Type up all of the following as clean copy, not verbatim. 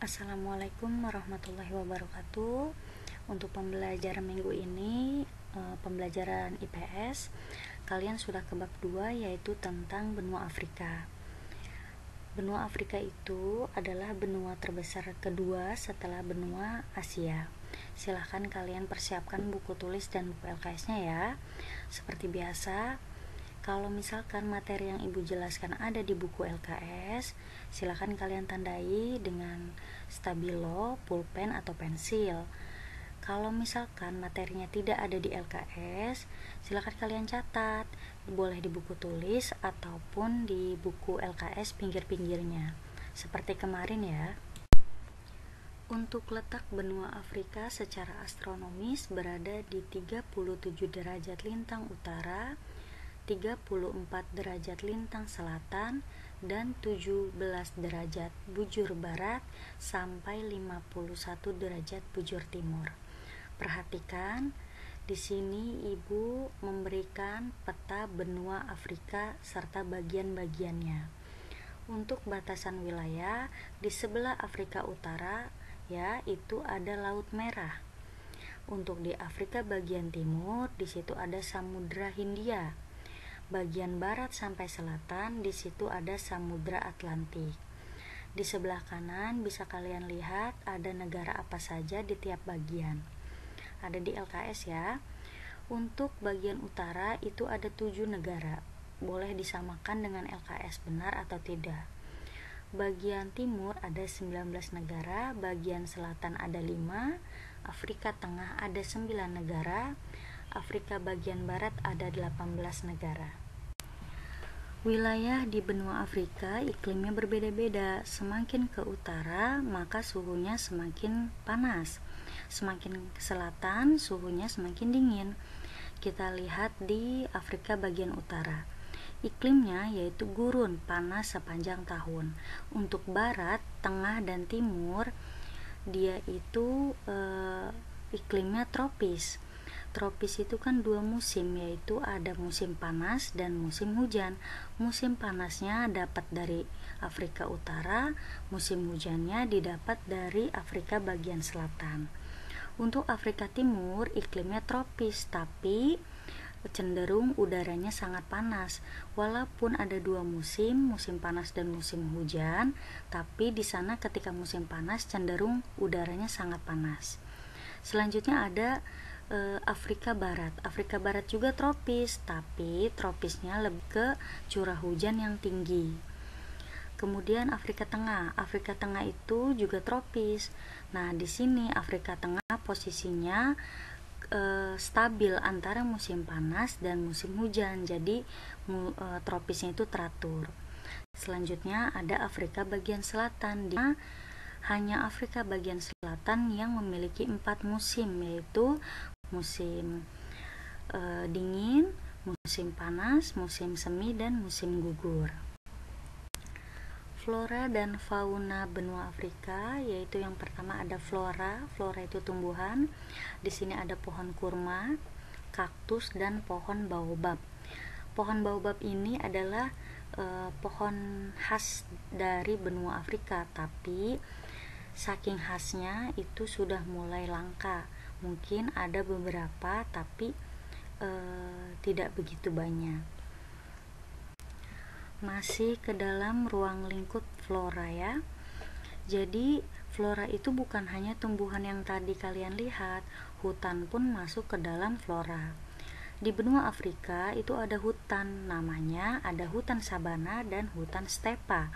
Assalamualaikum warahmatullahi wabarakatuh. Untuk pembelajaran minggu ini, pembelajaran IPS, kalian sudah ke bab 2, yaitu tentang benua Afrika. Benua Afrika itu adalah benua terbesar kedua setelah benua Asia. Silahkan kalian persiapkan buku tulis dan buku LKS-nya ya. Seperti biasa, kalau misalkan materi yang ibu jelaskan ada di buku LKS, silakan kalian tandai dengan stabilo, pulpen, atau pensil. Kalau misalkan materinya tidak ada di LKS, silakan kalian catat, boleh di buku tulis ataupun di buku LKS pinggir-pinggirnya, seperti kemarin ya. Untuk letak benua Afrika secara astronomis berada di 37 derajat lintang utara, 34 derajat lintang selatan, dan 17 derajat bujur barat sampai 51 derajat bujur timur. Perhatikan, di sini ibu memberikan peta benua Afrika serta bagian-bagiannya. Untuk batasan wilayah, di sebelah Afrika Utara ya itu ada Laut Merah. Untuk di Afrika bagian timur, di situ ada Samudra Hindia. Bagian barat sampai selatan, di situ ada Samudra Atlantik. Di sebelah kanan bisa kalian lihat ada negara apa saja di tiap bagian. Ada di LKS ya. Untuk bagian utara itu ada 7 negara. Boleh disamakan dengan LKS benar atau tidak. Bagian timur ada 19 negara, bagian selatan ada 5, Afrika Tengah ada 9 negara, Afrika bagian barat ada 18 negara. Wilayah di benua Afrika iklimnya berbeda-beda. Semakin ke utara, maka suhunya semakin panas. Semakin ke selatan, suhunya semakin dingin. Kita lihat di Afrika bagian utara. Iklimnya yaitu gurun, panas sepanjang tahun. Untuk barat, tengah, dan timur, dia itu iklimnya tropis. Tropis itu kan 2 musim, yaitu ada musim panas dan musim hujan. Musim panasnya dapat dari Afrika Utara, musim hujannya didapat dari Afrika bagian selatan. Untuk Afrika Timur, iklimnya tropis, tapi cenderung udaranya sangat panas. Walaupun ada 2 musim, musim panas dan musim hujan, tapi di sana ketika musim panas cenderung udaranya sangat panas. Selanjutnya ada Afrika Barat. Afrika Barat juga tropis, tapi tropisnya lebih ke curah hujan yang tinggi. Kemudian Afrika Tengah. Afrika Tengah itu juga tropis. Nah, di sini Afrika Tengah posisinya stabil antara musim panas dan musim hujan. Jadi tropisnya itu teratur. Selanjutnya ada Afrika bagian selatan. Hanya Afrika bagian selatan yang memiliki 4 musim, yaitu musim dingin, musim panas, musim semi, dan musim gugur. Flora dan fauna benua Afrika, yaitu yang pertama ada flora. Flora itu tumbuhan. Di sini ada pohon kurma, kaktus, dan pohon baobab. Pohon baobab ini adalah pohon khas dari benua Afrika, tapi saking khasnya itu sudah mulai langka. Mungkin ada beberapa, tapi tidak begitu banyak. Masih ke dalam ruang lingkup flora ya. Jadi flora itu bukan hanya tumbuhan yang tadi kalian lihat, hutan pun masuk ke dalam flora. Di benua Afrika itu ada hutan, namanya ada hutan sabana dan hutan stepa.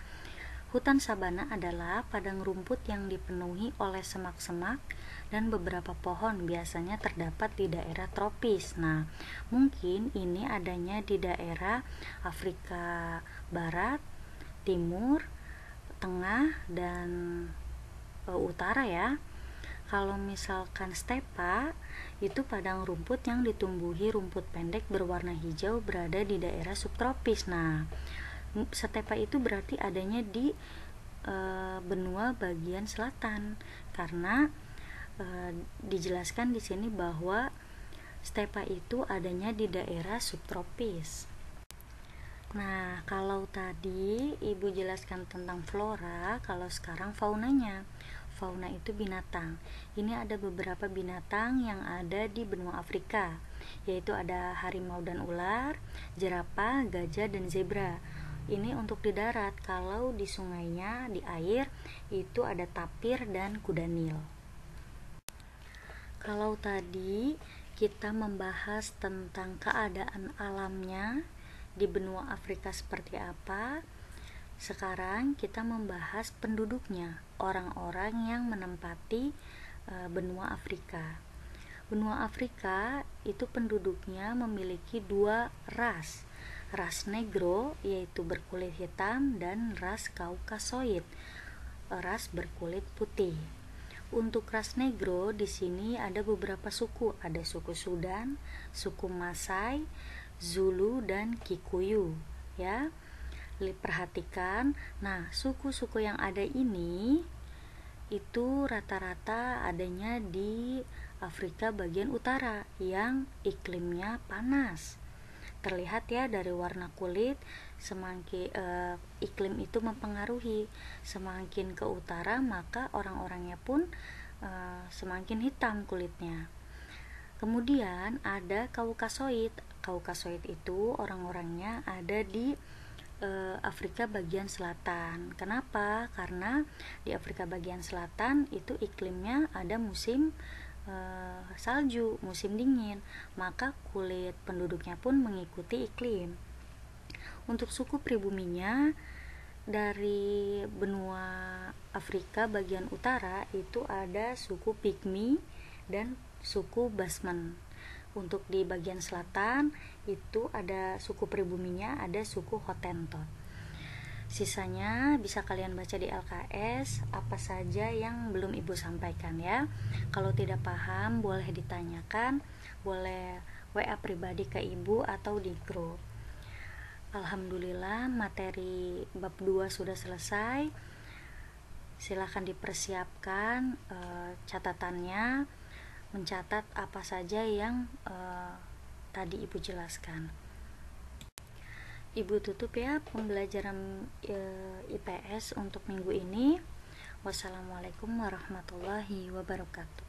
Hutan sabana adalah padang rumput yang dipenuhi oleh semak-semak dan beberapa pohon, biasanya terdapat di daerah tropis. Nah, mungkin ini adanya di daerah Afrika Barat, Timur, Tengah, dan Utara ya. Kalau misalkan stepa, itu padang rumput yang ditumbuhi rumput pendek berwarna hijau berada di daerah subtropis. Nah, stepa itu berarti adanya di benua bagian selatan, karena dijelaskan di sini bahwa stepa itu adanya di daerah subtropis. Nah, kalau tadi Ibu jelaskan tentang flora, kalau sekarang faunanya. Fauna itu binatang. Ini ada beberapa binatang yang ada di benua Afrika, yaitu ada harimau dan ular, jerapah, gajah, dan zebra. Ini untuk di darat. Kalau di sungainya, di air, itu ada tapir dan kuda Nil. Kalau tadi kita membahas tentang keadaan alamnya di benua Afrika seperti apa, sekarang kita membahas penduduknya, orang-orang yang menempati benua Afrika. Benua Afrika itu penduduknya memiliki dua ras negro yaitu berkulit hitam dan ras Kaukasoid, ras berkulit putih. Untuk ras negro di sini ada beberapa suku, ada suku Sudan, suku Masai, Zulu, dan Kikuyu, ya. Perhatikan, nah suku-suku yang ada ini itu rata-rata adanya di Afrika bagian utara yang iklimnya panas. Terlihat ya dari warna kulit, semakin iklim itu mempengaruhi. Semakin ke utara maka orang-orangnya pun semakin hitam kulitnya. Kemudian ada Kaukasoid. Kaukasoid itu orang-orangnya ada di Afrika bagian selatan. Kenapa? Karena di Afrika bagian selatan itu iklimnya ada musim salju, musim dingin, maka kulit penduduknya pun mengikuti iklim. Untuk suku pribuminya dari benua Afrika bagian utara itu ada suku Pygmy dan suku Basman. Untuk di bagian selatan itu ada suku pribuminya, ada suku Hottentot. Sisanya bisa kalian baca di LKS apa saja yang belum Ibu sampaikan ya. Kalau tidak paham boleh ditanyakan, boleh WA pribadi ke Ibu atau di grup. Alhamdulillah materi bab 2 sudah selesai. Silakan dipersiapkan catatannya, mencatat apa saja yang tadi Ibu jelaskan. Ibu tutup ya pembelajaran IPS untuk minggu ini. Wassalamualaikum warahmatullahi wabarakatuh.